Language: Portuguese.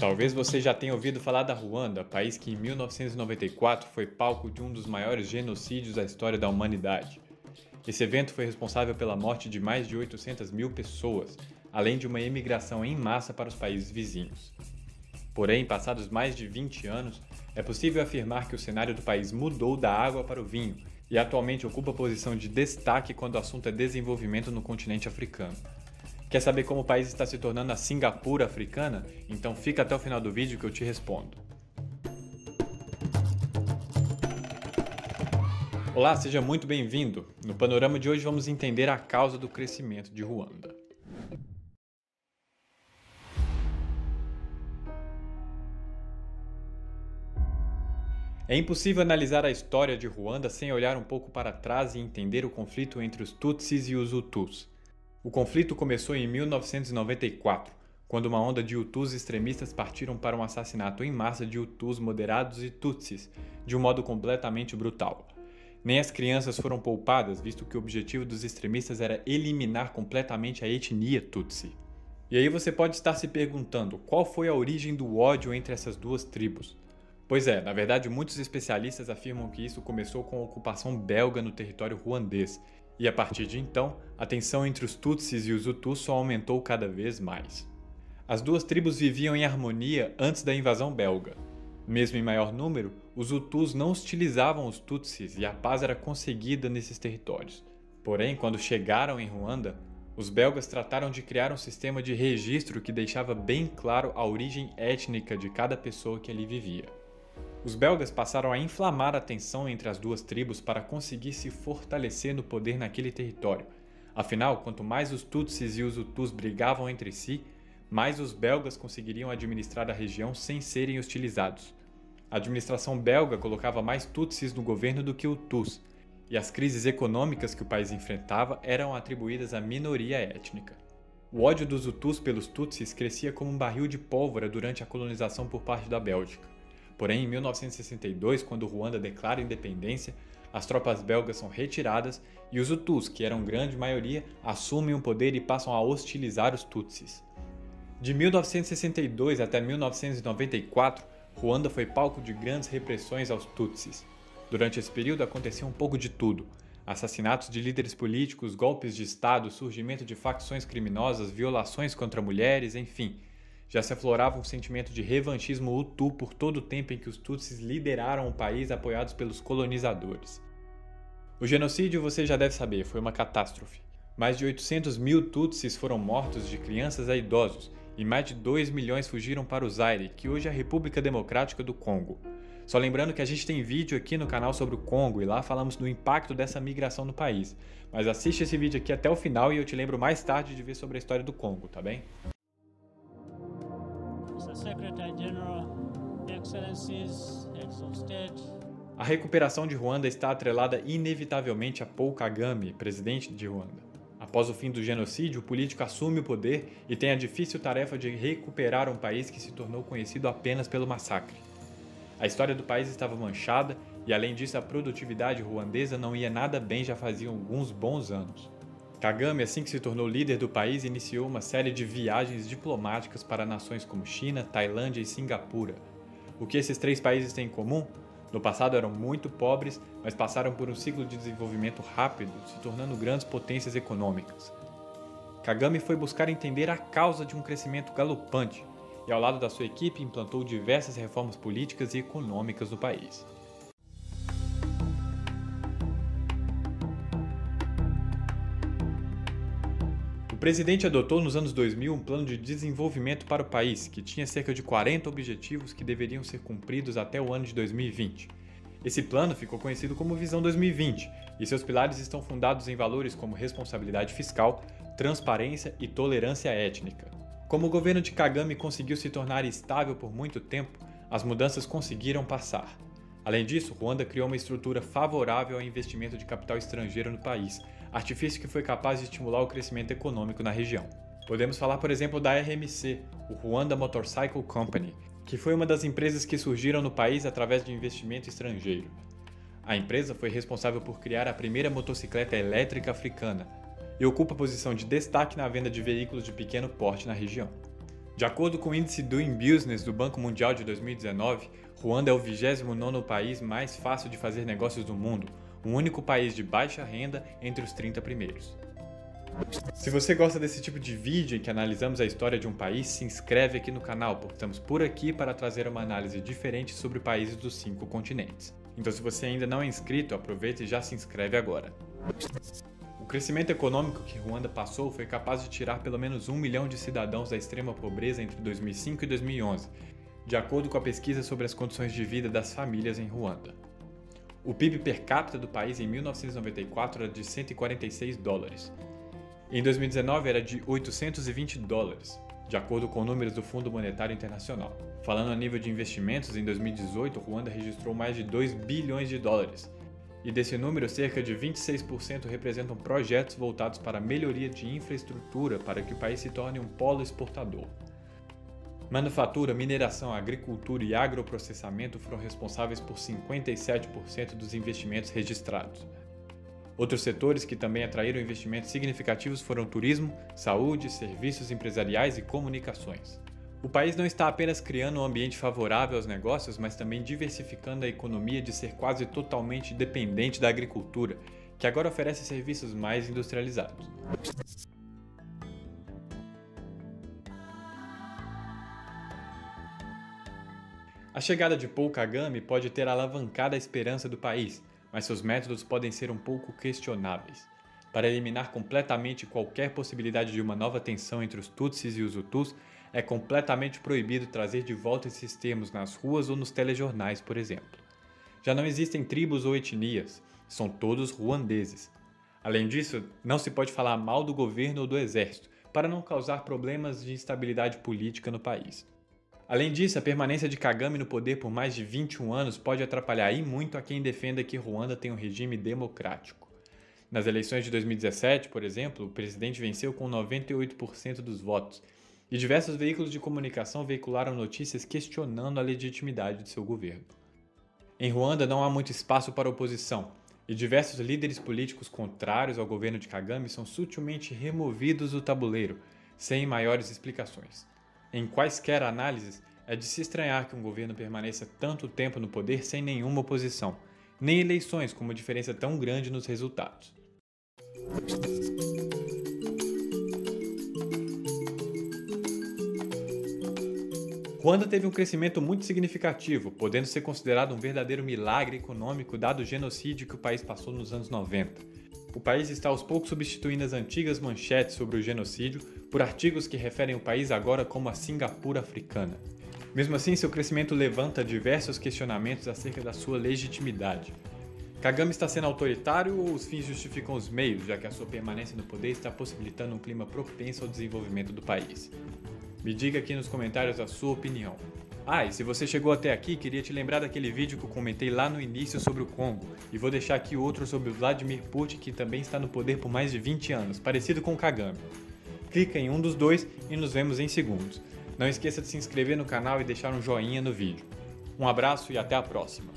Talvez você já tenha ouvido falar da Ruanda, país que em 1994 foi palco de um dos maiores genocídios da história da humanidade. Esse evento foi responsável pela morte de mais de 800 mil pessoas, além de uma emigração em massa para os países vizinhos. Porém, passados mais de 20 anos, é possível afirmar que o cenário do país mudou da água para o vinho e atualmente ocupa posição de destaque quando o assunto é desenvolvimento no continente africano. Quer saber como o país está se tornando a Singapura africana? Então fica até o final do vídeo que eu te respondo. Olá, seja muito bem-vindo! No panorama de hoje vamos entender a causa do crescimento de Ruanda. É impossível analisar a história de Ruanda sem olhar um pouco para trás e entender o conflito entre os Tutsis e os Hutus. O conflito começou em 1994, quando uma onda de Hutus extremistas partiram para um assassinato em massa de Hutus moderados e Tutsis, de um modo completamente brutal. Nem as crianças foram poupadas, visto que o objetivo dos extremistas era eliminar completamente a etnia Tutsi. E aí você pode estar se perguntando qual foi a origem do ódio entre essas duas tribos. Pois é, na verdade muitos especialistas afirmam que isso começou com a ocupação belga no território ruandês, e a partir de então, a tensão entre os Tutsis e os Hutus só aumentou cada vez mais. As duas tribos viviam em harmonia antes da invasão belga. Mesmo em maior número, os Hutus não hostilizavam os Tutsis e a paz era conseguida nesses territórios. Porém, quando chegaram em Ruanda, os belgas trataram de criar um sistema de registro que deixava bem claro a origem étnica de cada pessoa que ali vivia. Os belgas passaram a inflamar a tensão entre as duas tribos para conseguir se fortalecer no poder naquele território. Afinal, quanto mais os Tutsis e os Hutus brigavam entre si, mais os belgas conseguiriam administrar a região sem serem hostilizados. A administração belga colocava mais Tutsis no governo do que Hutus, e as crises econômicas que o país enfrentava eram atribuídas à minoria étnica. O ódio dos Hutus pelos Tutsis crescia como um barril de pólvora durante a colonização por parte da Bélgica. Porém, em 1962, quando Ruanda declara independência, as tropas belgas são retiradas e os Hutus, que eram grande maioria, assumem o poder e passam a hostilizar os Tutsis. De 1962 até 1994, Ruanda foi palco de grandes repressões aos Tutsis. Durante esse período aconteceu um pouco de tudo: assassinatos de líderes políticos, golpes de Estado, surgimento de facções criminosas, violações contra mulheres, enfim. Já se aflorava um sentimento de revanchismo Hutu por todo o tempo em que os Tutsis lideraram o país apoiados pelos colonizadores. O genocídio, você já deve saber, foi uma catástrofe. Mais de 800 mil Tutsis foram mortos, de crianças a idosos, e mais de 2 milhões fugiram para o Zaire, que hoje é a República Democrática do Congo. Só lembrando que a gente tem vídeo aqui no canal sobre o Congo e lá falamos do impacto dessa migração no país. Mas assiste esse vídeo aqui até o final e eu te lembro mais tarde de ver sobre a história do Congo, tá bem? A recuperação de Ruanda está atrelada inevitavelmente a Paul Kagame, presidente de Ruanda. Após o fim do genocídio, o político assume o poder e tem a difícil tarefa de recuperar um país que se tornou conhecido apenas pelo massacre. A história do país estava manchada e, além disso, a produtividade ruandesa não ia nada bem já fazia alguns bons anos. Kagame, assim que se tornou líder do país, iniciou uma série de viagens diplomáticas para nações como China, Tailândia e Singapura. O que esses três países têm em comum? No passado eram muito pobres, mas passaram por um ciclo de desenvolvimento rápido, se tornando grandes potências econômicas. Kagame foi buscar entender a causa de um crescimento galopante e, ao lado da sua equipe, implantou diversas reformas políticas e econômicas no país. O presidente adotou nos anos 2000 um plano de desenvolvimento para o país, que tinha cerca de 40 objetivos que deveriam ser cumpridos até o ano de 2020. Esse plano ficou conhecido como Visão 2020, e seus pilares estão fundados em valores como responsabilidade fiscal, transparência e tolerância étnica. Como o governo de Kagame conseguiu se tornar estável por muito tempo, as mudanças conseguiram passar. Além disso, Ruanda criou uma estrutura favorável ao investimento de capital estrangeiro no país, artifício que foi capaz de estimular o crescimento econômico na região. Podemos falar, por exemplo, da RMC, o Rwanda Motorcycle Company, que foi uma das empresas que surgiram no país através de investimento estrangeiro. A empresa foi responsável por criar a primeira motocicleta elétrica africana e ocupa posição de destaque na venda de veículos de pequeno porte na região. De acordo com o índice Doing Business do Banco Mundial de 2019, Ruanda é o 29º país mais fácil de fazer negócios do mundo, o único país de baixa renda entre os 30 primeiros. Se você gosta desse tipo de vídeo em que analisamos a história de um país, se inscreve aqui no canal, porque estamos por aqui para trazer uma análise diferente sobre países dos 5 continentes. Então, se você ainda não é inscrito, aproveita e já se inscreve agora. O crescimento econômico que Ruanda passou foi capaz de tirar pelo menos 1 milhão de cidadãos da extrema pobreza entre 2005 e 2011, de acordo com a pesquisa sobre as condições de vida das famílias em Ruanda. O PIB per capita do país em 1994 era de 146 dólares. Em 2019 era de 820 dólares, de acordo com números do Fundo Monetário Internacional. Falando a nível de investimentos, em 2018 Ruanda registrou mais de 2 bilhões de dólares. E desse número, cerca de 26% representam projetos voltados para a melhoria de infraestrutura para que o país se torne um polo exportador. Manufatura, mineração, agricultura e agroprocessamento foram responsáveis por 57% dos investimentos registrados. Outros setores que também atraíram investimentos significativos foram turismo, saúde, serviços empresariais e comunicações. O país não está apenas criando um ambiente favorável aos negócios, mas também diversificando a economia de ser quase totalmente dependente da agricultura, que agora oferece serviços mais industrializados. A chegada de Paul Kagame pode ter alavancado a esperança do país, mas seus métodos podem ser um pouco questionáveis. Para eliminar completamente qualquer possibilidade de uma nova tensão entre os Tutsis e os Hutus, é completamente proibido trazer de volta esses termos nas ruas ou nos telejornais, por exemplo. Já não existem tribos ou etnias, são todos ruandeses. Além disso, não se pode falar mal do governo ou do exército, para não causar problemas de instabilidade política no país. Além disso, a permanência de Kagame no poder por mais de 21 anos pode atrapalhar e muito a quem defenda que Ruanda tem um regime democrático. Nas eleições de 2017, por exemplo, o presidente venceu com 98% dos votos, e diversos veículos de comunicação veicularam notícias questionando a legitimidade de seu governo. Em Ruanda não há muito espaço para oposição, e diversos líderes políticos contrários ao governo de Kagame são sutilmente removidos do tabuleiro, sem maiores explicações. Em quaisquer análises, é de se estranhar que um governo permaneça tanto tempo no poder sem nenhuma oposição, nem eleições com uma diferença tão grande nos resultados. Ruanda teve um crescimento muito significativo, podendo ser considerado um verdadeiro milagre econômico dado o genocídio que o país passou nos anos 90. O país está aos poucos substituindo as antigas manchetes sobre o genocídio por artigos que referem o país agora como a Singapura africana. Mesmo assim, seu crescimento levanta diversos questionamentos acerca da sua legitimidade. Kagame está sendo autoritário ou os fins justificam os meios, já que a sua permanência no poder está possibilitando um clima propenso ao desenvolvimento do país? Me diga aqui nos comentários a sua opinião. E se você chegou até aqui, queria te lembrar daquele vídeo que eu comentei lá no início sobre o Congo, e vou deixar aqui outro sobre o Vladimir Putin, que também está no poder por mais de 20 anos, parecido com o Kagame. Clica em um dos dois e nos vemos em segundos. Não esqueça de se inscrever no canal e deixar um joinha no vídeo. Um abraço e até a próxima!